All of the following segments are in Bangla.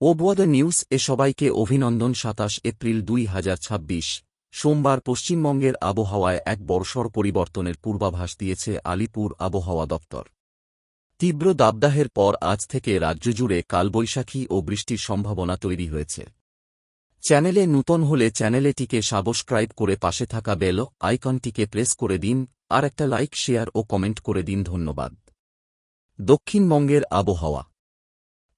ওবওয়াদা নিউজ এ সবাইকে অভিনন্দন। ২৭ এপ্রিল ২০২৬ সোমবার পশ্চিমবঙ্গের আবহাওয়ায় এক বড়সড় পরিবর্তনের পূর্বাভাস দিয়েছে আলিপুর আবহাওয়া দপ্তর। তীব্র দাবদাহের পর আজ থেকে রাজ্যজুড়ে কালবৈশাখী ও বৃষ্টির সম্ভাবনা তৈরি হয়েছে। চ্যানেলে নূতন হলে চ্যানেলটিকে সাবস্ক্রাইব করে পাশে থাকা বেল আইকনটিকে প্রেস করে দিন, আর একটা লাইক, শেয়ার ও কমেন্ট করে দিন। ধন্যবাদ। দক্ষিণবঙ্গের আবহাওয়া।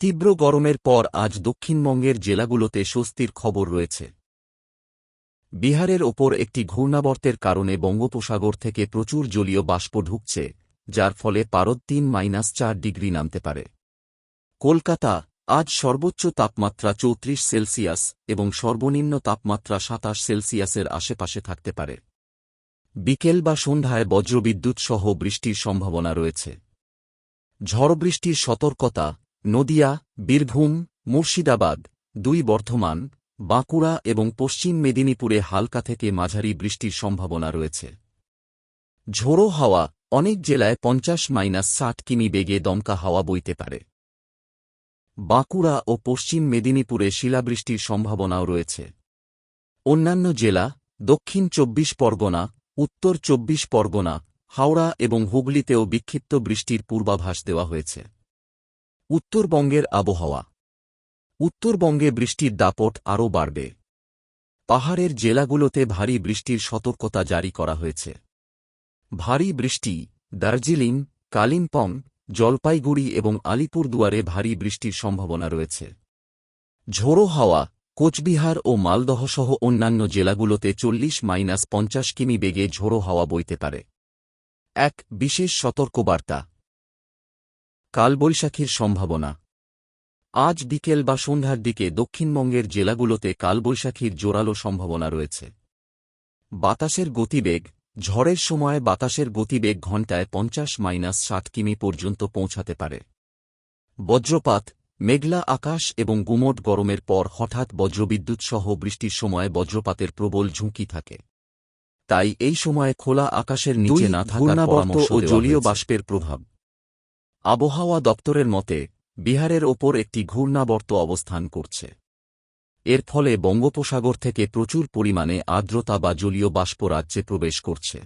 তীব্র গরমের পর আজ দক্ষিণবঙ্গের জেলাগুলোতে স্বস্তির খবর রয়েছে। বিহারের ওপর একটি ঘূর্ণাবর্তের কারণে বঙ্গোপসাগর থেকে প্রচুর জলীয় বাষ্প ঢুকছে, যার ফলে পারদ ৩-৪ ডিগ্রি নামতে পারে। কলকাতা আজ সর্বোচ্চ তাপমাত্রা ৩৪ সেলসিয়াস এবং সর্বনিম্ন তাপমাত্রা ২৭ সেলসিয়াসের আশেপাশে থাকতে পারে। বিকেল বা সন্ধ্যায় বজ্রবিদ্যুৎ সহ বৃষ্টির সম্ভাবনা রয়েছে। ঝড়বৃষ্টির সতর্কতা নদিয়া, বীরভূম, মুর্শিদাবাদ, বর্ধমান, বাঁকুড়া এবং পশ্চিম মেদিনীপুরে হালকা থেকে মাঝারি বৃষ্টির সম্ভাবনা রয়েছে। ঝোড়ো হাওয়া অনেক জেলায় ৫০-৬০ কিমি বেগে দমকা হাওয়া বইতে পারে। বাঁকুড়া ও পশ্চিম মেদিনীপুরে শিলাবৃষ্টির সম্ভাবনাও রয়েছে। অন্যান্য জেলা দক্ষিণ ২৪ পরগনা, উত্তর ২৪ পরগনা, হাওড়া এবং হুগলিতেও বিক্ষিপ্ত বৃষ্টির পূর্বাভাস দেওয়া হয়েছে। উত্তরবঙ্গের আবহাওয়া। উত্তরবঙ্গে বৃষ্টির দাপট আরও বাড়বে। পাহাড়ের জেলাগুলোতে ভারী বৃষ্টির সতর্কতা জারি করা হয়েছে। ভারী বৃষ্টি দার্জিলিং, কালিম্পং, জলপাইগুড়ি এবং আলিপুরদুয়ারে ভারী বৃষ্টির সম্ভাবনা রয়েছে। ঝোড়ো হাওয়া কোচবিহার ও মালদহসহ অন্যান্য জেলাগুলোতে ৪০-৫০ কিমি বেগে ঝোড়ো হাওয়া বইতে পারে। এক বিশেষ সতর্কবার্তা। কালবৈশাখীর সম্ভাবনা। আজ বিকেল বা সন্ধ্যার দিকে দক্ষিণবঙ্গের জেলাগুলোতে কালবৈশাখীর জোরালো সম্ভাবনা রয়েছে। বাতাসের গতিবেগ ঝড়ের সময় বাতাসের গতিবেগ ঘণ্টায় ৫০-৬০ কিমি পর্যন্ত পৌঁছাতে পারে। বজ্রপাত মেঘলা আকাশ এবং গুমোট গরমের পর হঠাৎ বজ্রবিদ্যুৎ সহ বৃষ্টির সময় বজ্রপাতের প্রবল ঝুঁকি থাকে। তাই এই সময়ে খোলা আকাশের নিচে না থাকার পরামর্শ দেওয়া হয়েছে। জলীয় বাষ্পের প্রভাব। আবহাওয়া দপ্তরের মতে বিহারের ওপর একটি ঘূর্ণাবর্ত অবস্থান করছে। এর ফলে বঙ্গোপসাগর থেকে প্রচুর পরিমাণে আর্দ্রতা বা জলীয় বাষ্প রাজ্যে প্রবেশ করছে।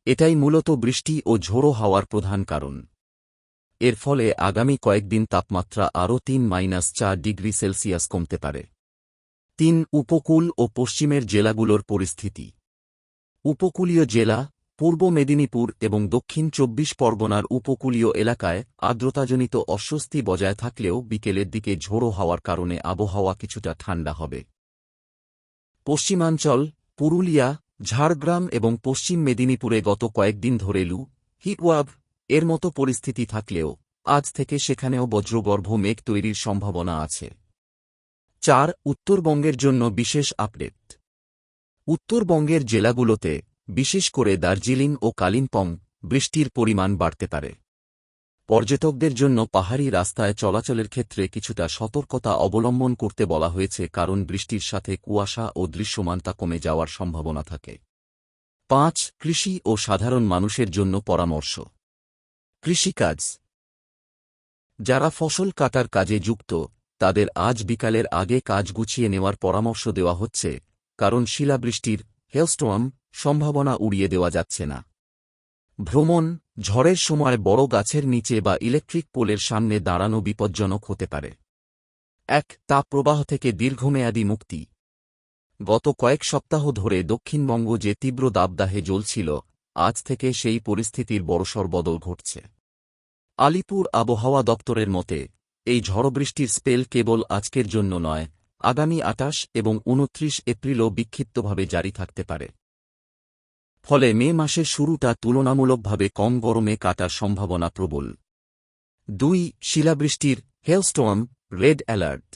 এটাই মূলত বৃষ্টি ও ঝোড়ো হাওয়ার প্রধান কারণ। এর ফলে আগামী কয়েকদিন তাপমাত্রা আরও ৩-৪ ডিগ্রি সেলসিয়াস কমতে পারে। উপকূল ও পশ্চিমের জেলাগুলোর পরিস্থিতি। উপকূলীয় জেলা পূর্ব মেদিনীপুর এবং দক্ষিণ ২৪ পরগনার উপকূলীয় এলাকায় আর্দ্রতাজনিত অস্বস্তি বজায় থাকলেও বিকেলের দিকে ঝোড়ো হাওয়ার কারণে আবহাওয়া কিছুটা ঠান্ডা হবে। পশ্চিমাঞ্চল পুরুলিয়া, ঝাড়গ্রাম এবং পশ্চিম মেদিনীপুরে গত কয়েকদিন ধরে লু, হিটওয়েভ এর মতো পরিস্থিতি থাকলেও আজ থেকে সেখানেও বজ্রগর্ভ মেঘ তৈরির সম্ভাবনা আছে। উত্তরবঙ্গের জন্য বিশেষ আপডেট। উত্তরবঙ্গের জেলাগুলোতে বিশেষ করে দার্জিলিং ও কালিম্পং বৃষ্টির পরিমাণ বাড়তে পারে। পর্যটকদের জন্য পাহাড়ি রাস্তায় চলাচলের ক্ষেত্রে কিছুটা সতর্কতা অবলম্বন করতে বলা হয়েছে, কারণ বৃষ্টির সাথে কুয়াশা ও দৃশ্যমানতা কমে যাওয়ার সম্ভাবনা থাকে। কৃষি ও সাধারণ মানুষের জন্য পরামর্শ। কৃষিকাজ। যারা ফসল কাটার কাজে যুক্ত তাদের আজ বিকালের আগে কাজ গুছিয়ে নেওয়ার পরামর্শ দেওয়া হচ্ছে, কারণ শিলাবৃষ্টির হেলস্টর্ম সম্ভাবনা উড়িয়ে দেওয়া যাচ্ছে না। ভ্রমণ ঝড়ের সময় বড় গাছের নিচে বা ইলেকট্রিক পোলের সামনে দাঁড়ানো বিপজ্জনক হতে পারে। তাপপ্রবাহ থেকে দীর্ঘমেয়াদী মুক্তি। গত কয়েক সপ্তাহ ধরে দক্ষিণবঙ্গ যে তীব্র দাবদাহে জ্বলছিল, আজ থেকে সেই পরিস্থিতির বড়সড় বদল ঘটছে। আলিপুর আবহাওয়া দপ্তরের মতে এই ঝড়বৃষ্টির স্পেল কেবল আজকের জন্য নয়, আগামী ২৮ এবং ২৯ এপ্রিলও বিক্ষিপ্তভাবে জারি থাকতে পারে। ফলে মে মাসের শুরুটা তুলনামূলকভাবে কম গরমে কাটার সম্ভাবনা প্রবল। শিলাবৃষ্টির হেলস্টর্ম রেড অ্যালার্ট।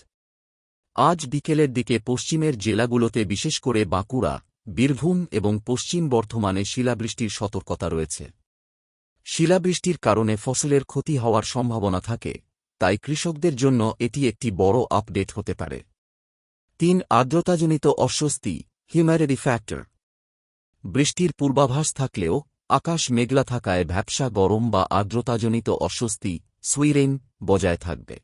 আজ বিকেলের দিকে পশ্চিমের জেলাগুলোতে বিশেষ করে বাঁকুড়া, বীরভূম এবং পশ্চিম বর্ধমানে শিলাবৃষ্টির সতর্কতা রয়েছে। শিলাবৃষ্টির কারণে ফসলের ক্ষতি হওয়ার সম্ভাবনা থাকে, তাই কৃষকদের জন্য এটি একটি বড় আপডেট হতে পারে। আর্দ্রতাজনিত অস্বস্তি হিউম্যাডিটি ফ্যাক্টর। বৃষ্টির পূর্বাভাস থাকলেও আকাশ মেঘলা থাকায় ভ্যাপসা গরম বা আর্দ্রতাজনিত অস্বস্তি সুইরেন বজায় থাকবে।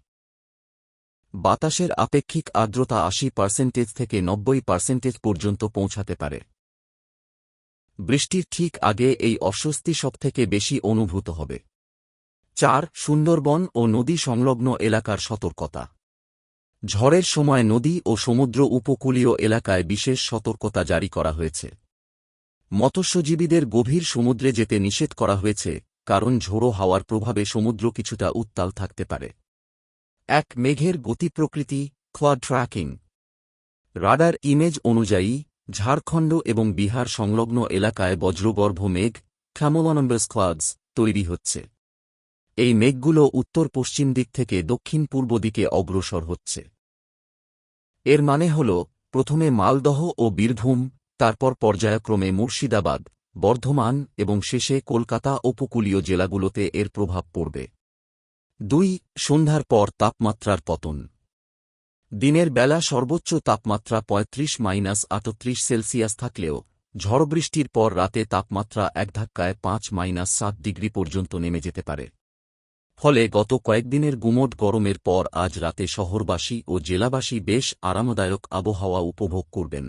বাতাসের আপেক্ষিক আর্দ্রতা ৮০% থেকে ৯০% পর্যন্ত পৌঁছাতে পারে। বৃষ্টির ঠিক আগে এই অস্বস্তি সবথেকে বেশি অনুভূত হবে। ৪. সুন্দরবন ও নদী সংলগ্ন এলাকার সতর্কতা। ঝড়ের সময় নদী ও সমুদ্র উপকূলীয় এলাকায় বিশেষ সতর্কতা জারি করা হয়েছে। মৎস্যজীবীদের গভীর সমুদ্রে যেতে নিষেধ করা হয়েছে, কারণ ঝোড়ো হাওয়ার প্রভাবে সমুদ্র কিছুটা উত্তাল থাকতে পারে। ১. মেঘের গতি প্রকৃতি, ক্লাউড ট্র্যাকিং। রাডার ইমেজ অনুযায়ী ঝাড়খণ্ড এবং বিহার সংলগ্ন এলাকায় বজ্রগর্ভ মেঘ, ক্যামোলনাম্বাস ক্লাউডস, তৈরি হচ্ছে। এই মেঘগুলো উত্তর পশ্চিম দিক থেকে দক্ষিণ পূর্ব দিকে অগ্রসর হচ্ছে। এর মানে হল, প্রথমে মালদহ ও বীরভূম, তারপর পর্যায়ক্রমে মুর্শিদাবাদ, বর্ধমান এবং শেষে কলকাতা উপকূলীয় জেলাগুলোতে এর প্রভাব পড়বে। ২. সন্ধ্যার পর তাপমাত্রার পতন। দিনের বেলা সর্বোচ্চ তাপমাত্রা ৩৫-৩৮ সেলসিয়াস থাকলেও ঝড়বৃষ্টির পর রাতে তাপমাত্রা এক ধাক্কায় ৫-৭ ডিগ্রি পর্যন্ত নেমে যেতে পারে। ফলে গত কয়েকদিনের গুমোট গরমের পর আজ রাতে শহরবাসী ও জেলাবাসী বেশ আরামদায়ক আবহাওয়া উপভোগ করবেন।